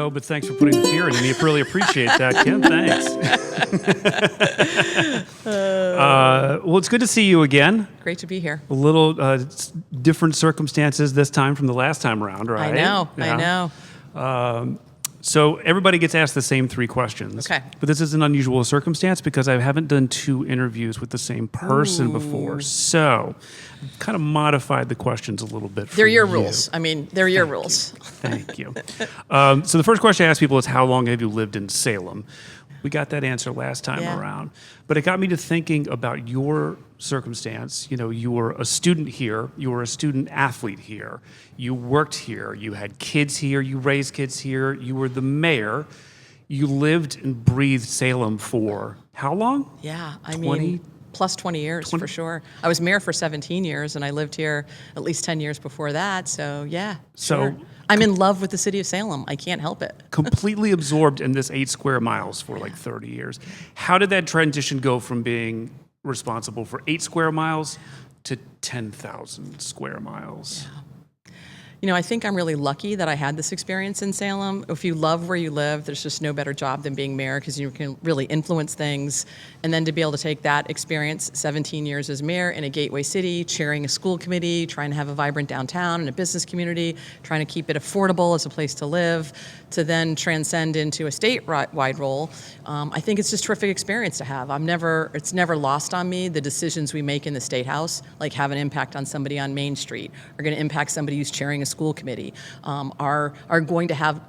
know, but thanks for putting the fear in me. I really appreciate that, Kim. Thanks. Well, it's good to see you again. Great to be here. A little different circumstances this time from the last time around, right? I know. Yeah. I know. So everybody gets asked the same three questions. Okay. But this is an unusual circumstance because I haven't done two interviews with the same person before. So I've kind of modified the questions a little bit. They're your rules. I mean, they're your rules. Thank you. So the first question I ask people is, how long have you lived in Salem? We got that answer last time around. But it got me to thinking about your circumstance. You know, you were a student here. You were a student athlete here. You worked here. You had kids here. You raised kids here. You were the mayor. You lived and breathed Salem for how long? Yeah, I mean, plus 20 years for sure. I was mayor for 17 years, and I lived here at least 10 years before that. So, yeah, sure. I'm in love with the city of Salem. I can't help it. Completely absorbed in this 8 square miles for like 30 years. How did that transition go from being responsible for 8 square miles to 10,000 square miles? Yeah. You know, I think I'm really lucky that I had this experience in Salem. If you love where you live, there's just no better job than being mayor because you can really influence things. And then to be able to take that experience, 17 years as mayor in a gateway city, chairing a school committee, trying to have a vibrant downtown and a business community, trying to keep it affordable as a place to live, to then transcend into a statewide role, I think it's just a terrific experience to have. It's never lost on me. The decisions we make in the State House, like have an impact on somebody on Main Street, are going to impact somebody who's chairing a school committee, are going to have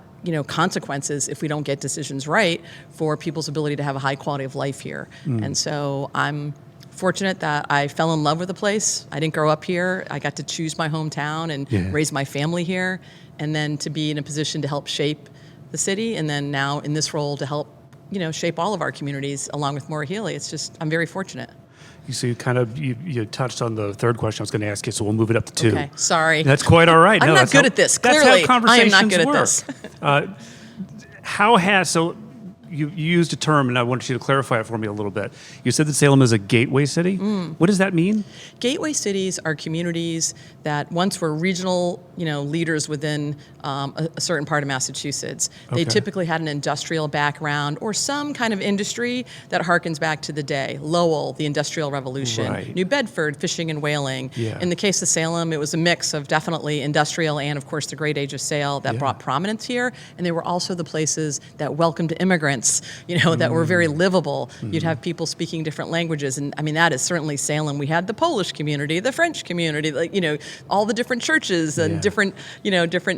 consequences if we don't get decisions right for people's ability to have a high quality of life here. And so I'm fortunate that I fell in love with the place. I didn't grow up here. I got to choose my hometown and raise my family here, and then to be in a position to help shape the city, and then now in this role to help shape all of our communities along with Maura Healey. It's just, I'm very fortunate. So you touched on the third question I was going to ask you, so we'll move it up to 2. Okay, sorry. That's quite all right. I'm not good at this. Clearly, that's how conversations I am not good work. at this. You used a term, and I want you to clarify it for me a little bit. You said that Salem is a gateway city. What does that mean? Gateway cities are communities that once were regional, leaders within a certain part of Massachusetts. They typically had an industrial background or some kind of industry that harkens back to the day. Lowell, the Industrial Revolution. Right. New Bedford, fishing and whaling. Yeah. In the case of Salem, it was a mix of definitely industrial and, of course, the Great Age of Sail that brought prominence here. And they were also the places that welcomed immigrants, that were very livable. You'd have people speaking different languages. And I mean, that is certainly Salem. We had the Polish community, the French community, all the different churches and different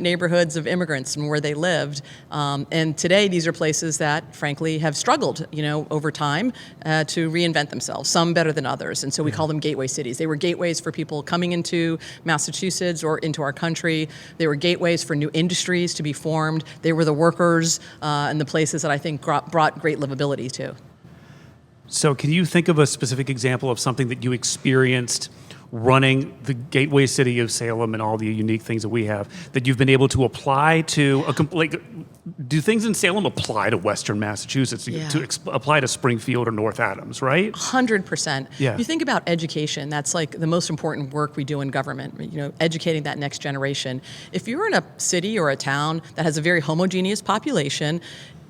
neighborhoods of immigrants and where they lived. And today, these are places that, frankly, have struggled, over time to reinvent themselves, some better than others. And so we call them gateway cities. They were gateways for people coming into Massachusetts or into our country. They were gateways for new industries to be formed. They were the workers and the places that I think brought great livability to. So can you think of a specific example of something that you experienced running the gateway city of Salem and all the unique things that we have that you've been able to apply to do things in Salem apply to Western Massachusetts, to apply to Springfield or North Adams, right? 100%. Yeah. You think about education, that's like the most important work we do in government, educating that next generation. If you're in a city or a town that has a very homogeneous population,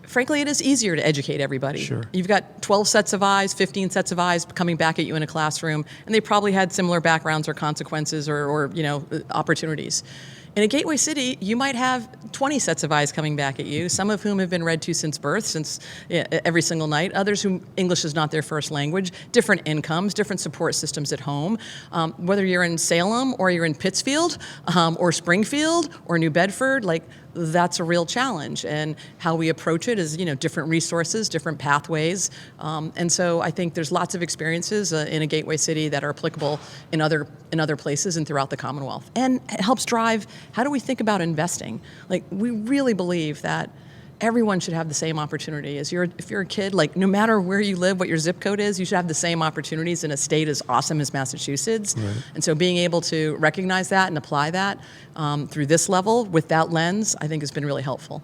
frankly, it is easier to educate everybody. Sure. You've got 12 sets of eyes, 15 sets of eyes coming back at you in a classroom, and they probably had similar backgrounds or consequences or opportunities. In a gateway city, you might have 20 sets of eyes coming back at you, some of whom have been read to since birth, every single night, others whom English is not their first language, different incomes, different support systems at home. Whether you're in Salem or you're in Pittsfield or Springfield or New Bedford, that's a real challenge. And how we approach it is, different resources, different pathways. And so I think there's lots of experiences in a gateway city that are applicable in other places and throughout the Commonwealth. And it helps drive, how do we think about investing? We really believe that everyone should have the same opportunity. If you're a kid, no matter where you live, what your zip code is, you should have the same opportunities in a state as awesome as Massachusetts. Right. And so being able to recognize that and apply that through this level with that lens, I think has been really helpful.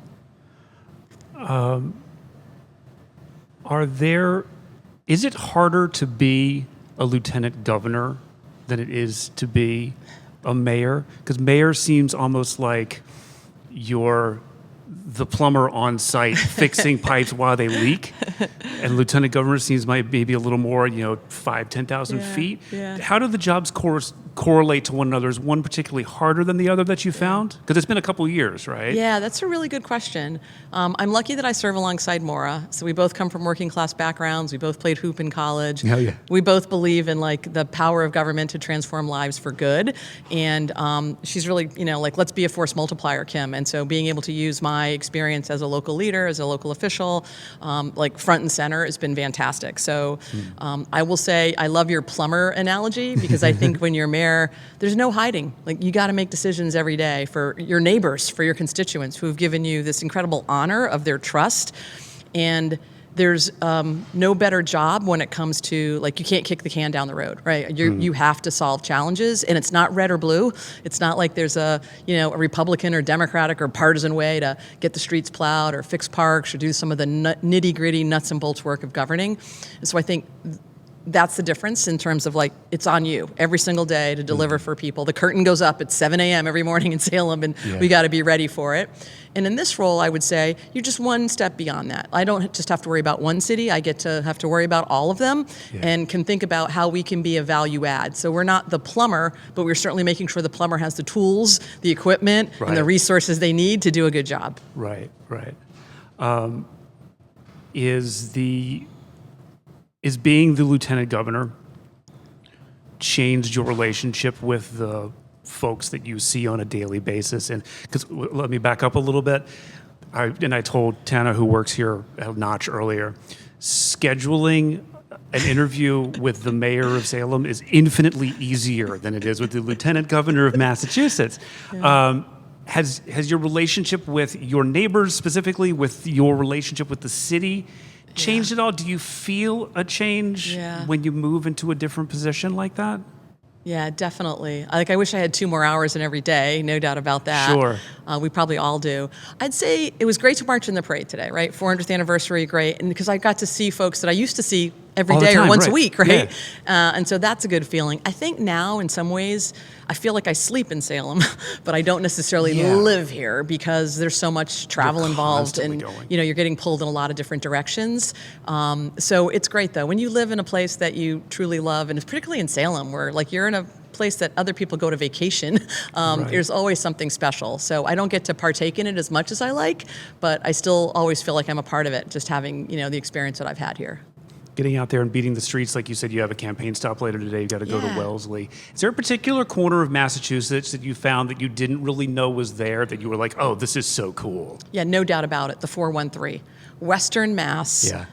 Is it harder to be a lieutenant governor than it is to be a mayor? Because mayor seems almost like you're the plumber on site fixing pipes while they leak, and lieutenant governor seems maybe a little more, 10,000 feet. Yeah. How do the jobs correlate to one another? Is one particularly harder than the other that you found? Because it's been a couple years, right? Yeah, that's a really good question. I'm lucky that I serve alongside Maura. So we both come from working class backgrounds. We both played hoop in college. Oh, yeah. We both believe in the power of government to transform lives for good. And she's really, let's be a force multiplier, Kim. And so being able to use my experience as a local leader, as a local official, front and center has been fantastic. So I will say I love your plumber analogy, because I think when you're mayor, there's no hiding. You got to make decisions every day for your neighbors, for your constituents who have given you this incredible honor of their trust. And there's no better job when it comes to, you can't kick the can down the road, right? You have to solve challenges, and it's not red or blue. It's not like there's a Republican or Democratic or partisan way to get the streets plowed or fix parks or do some of the nitty-gritty nuts and bolts work of governing. And so I think that's the difference in terms of it's on you every single day to deliver for people. The curtain goes up at 7 a.m. every morning in Salem, and we got to be ready for it. And in this role, I would say you're just one step beyond that. I don't just have to worry about one city. I get to have to worry about all of them and can think about how we can be a value add. So we're not the plumber, but we're certainly making sure the plumber has the tools, the equipment, and the resources they need to do a good job. Right. Is being the lieutenant governor changed your relationship with the folks that you see on a daily basis? And because let me back up a little bit. I told Tana, who works here at Notch earlier, scheduling an interview with the mayor of Salem is infinitely easier than it is with the lieutenant governor of Massachusetts. Yeah. Has your relationship with your neighbors, specifically with your relationship with the city, changed at all? Do you feel a change when you move into a different position like that? Yeah, definitely. I wish I had 2 more hours in every day, no doubt about that. Sure. We probably all do. I'd say it was great to march in the parade today, right? 400th anniversary, great. And because I got to see folks that I used to see every day or once a week, right? Yeah. And so that's a good feeling. I think now, in some ways, I feel like I sleep in Salem, but I don't necessarily live here because there's so much travel involved, and you're getting pulled in a lot of different directions. So it's great, though. When you live in a place that you truly love, and particularly in Salem, where you're in a place that other people go to vacation, there's always something special. So I don't get to partake in it as much as I like, but I still always feel like I'm a part of it, just having the experience that I've had here. Getting out there and beating the streets, like you said, you have a campaign stop later today. You got to go to Wellesley. Is there a particular corner of Massachusetts that you found that you didn't really know was there, that you were like, oh, this is so cool? Yeah, no doubt about it. The 413, Western Mass. Yeah.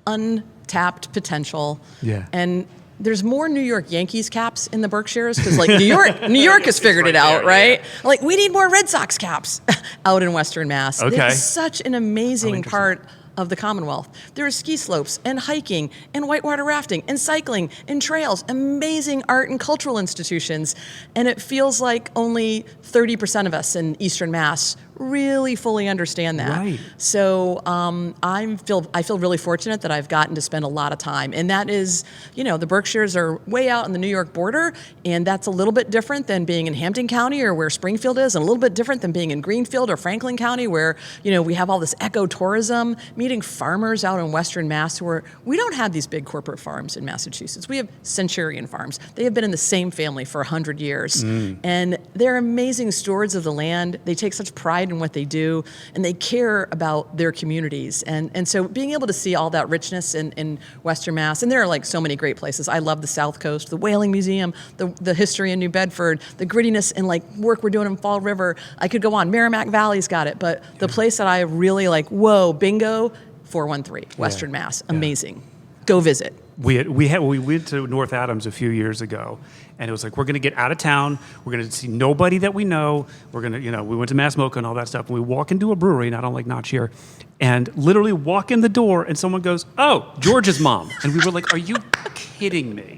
Untapped potential. Yeah. And there's more New York Yankees caps in the Berkshires because New York has figured it out, right? Yeah. We need more Red Sox caps out in Western Mass. Okay. It's such an amazing part of the Commonwealth. There are ski slopes and hiking and whitewater rafting and cycling and trails, amazing art and cultural institutions. And it feels like only 30% of us in Eastern Mass really fully understand that. Right. So I feel really fortunate that I've gotten to spend a lot of time. And that is, the Berkshires are way out on the New York border, and that's a little bit different than being in Hampton County or where Springfield is, and a little bit different than being in Greenfield or Franklin County, where, we have all this ecotourism, meeting farmers out in Western Mass where we don't have these big corporate farms in Massachusetts. We have Centurion farms. They have been in the same family for 100 years. And they're amazing stewards of the land. They take such pride in what they do, and they care about their communities. And so being able to see all that richness in Western Mass, and there are so many great places. I love the South Coast, the Whaling Museum, the history in New Bedford, the grittiness and work we're doing in Fall River. I could go on. Merrimack Valley's got it, but the place that I really whoa, bingo, 413, Western Mass, amazing. Go visit. We went to North Adams a few years ago, and it was we're going to get out of town. We're going to see nobody that we know. We're going to, we went to Mass Mocha and all that stuff. And we walk into a brewery, and I don't like Notch here, and literally walk in the door, and someone goes, "Oh, George's mom," and we were like, "Are you kidding me?"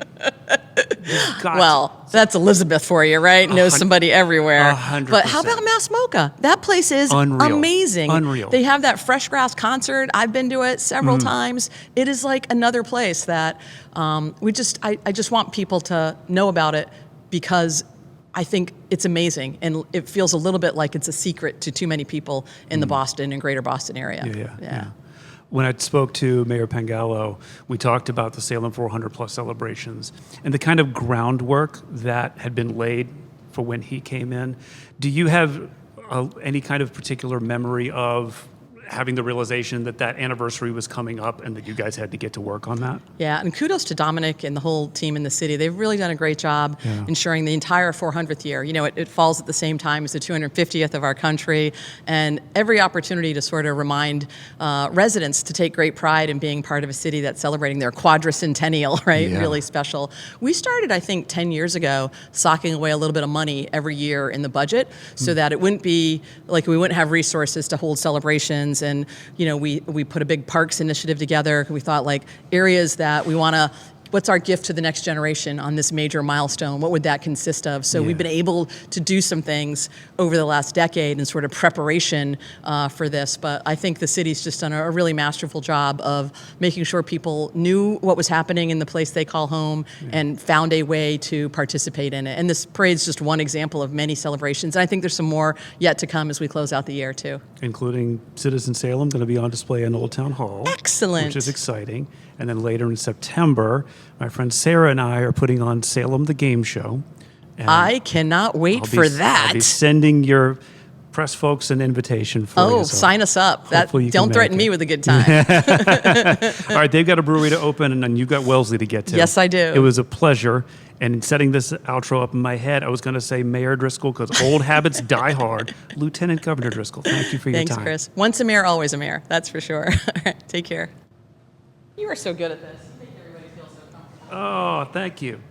Well, that's Elizabeth for you, right? Knows somebody everywhere. 100%. But how about Mass Mocha? That place is amazing. Unreal. They have that fresh grass concert. I've been to it several times. It is another place that I just want people to know about it, because I think it's amazing, and it feels a little bit like it's a secret to too many people in the Boston and greater Boston area. Yeah. When I spoke to Mayor Pangallo, we talked about the Salem 400 plus celebrations and the kind of groundwork that had been laid for when he came in. Do you have any kind of particular memory of having the realization that that anniversary was coming up and that you guys had to get to work on that? Yeah, and kudos to Dominic and the whole team in the city. They've really done a great job ensuring the entire 400th year. You know, it falls at the same time as the 250th of our country, and every opportunity to sort of remind residents to take great pride in being part of a city that's celebrating their quadricentennial, right? Yeah. Really special. We started, I think, 10 years ago, socking away a little bit of money every year in the budget so that it wouldn't be like we wouldn't have resources to hold celebrations. And, you know, we put a big parks initiative together. We thought, like, areas that we want to, what's our gift to the next generation on this major milestone? What would that consist of? So we've been able to do some things over the last decade in sort of preparation for this. But I think the city's just done a really masterful job of making sure people knew what was happening in the place they call home and found a way to participate in it. And this parade's just one example of many celebrations. And I think there's some more yet to come as we close out the year, too. Including Citizen Salem, going to be on display in Old Town Hall. Excellent. Which is exciting. And then later in September, my friend Sarah and I are putting on Salem the Game Show. And I cannot wait for that. I'll be sending your press folks an invitation for you. Oh, sign us up. Don't threaten me with a good time. All right, they've got a brewery to open, and then you've got Wellesley to get to. Yes, I do. It was a pleasure. And in setting this outro up in my head, I was going to say Mayor Driscoll because old habits die hard. Lieutenant Governor Driscoll, thank you for your time. Thanks, Chris. Once a mayor, always a mayor. That's for sure. All right, take care. You are so good at this. You make everybody feel so comfortable. Oh, thank you.